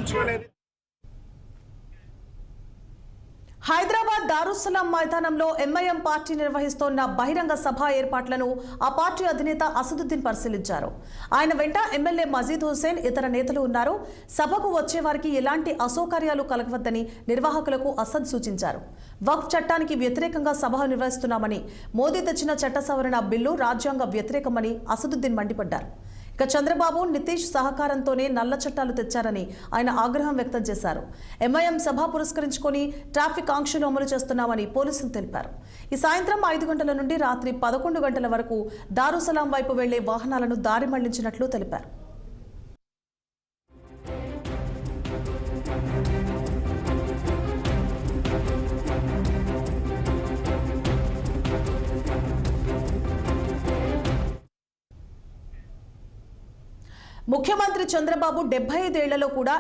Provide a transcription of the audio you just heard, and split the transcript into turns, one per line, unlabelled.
పట్టించుకోలేదు.
హైదరాబాద్ దారుస్సలాం మైదానంలో MIM party నిర్వహిస్తోన్న బహిరంగ సభ ఏర్పాట్లను ఆ పార్టీ అధినేత అసదుద్దీన్ పరిశీలించారు. ఆయన వెంట ఎమ్మెల్యే మజీద్ హుస్సేన్, ఇతర నేతలు ఉన్నారు. సభకు వచ్చే వారికి ఎలాంటి అసౌకర్యాలు కలగవద్దని నిర్వాహకులకు అసద్ సూచించారు. వక్ఫ్ చట్టానికి వ్యతిరేకంగా సభ నిర్వహిస్తున్నామని, మోదీ తెచ్చిన చట్ట సవరణ బిల్లు రాజ్యాంగ వ్యతిరేకమని అసదుద్దీన్ మండిపడ్డారు. ఇక చంద్రబాబు, నితీష్ సహకారంతోనే నల్ల చట్టాలు తెచ్చారని ఆయన ఆగ్రహం వ్యక్తం చేశారు. ఎంఐఎం సభ పురస్కరించుకొని ట్రాఫిక్ ఆంక్షలు అమలు చేస్తున్నామని పోలీసులు తెలిపారు. ఈ సాయంత్రం 5 గంటల నుండి రాత్రి 11 గంటల వరకు దారుసలాం వైపు వెళ్లే వాహనాలను దారి మళ్లించినట్లు తెలిపారు. ముఖ్యమంత్రి చంద్రబాబు 75 ఏళ్లలో కూడా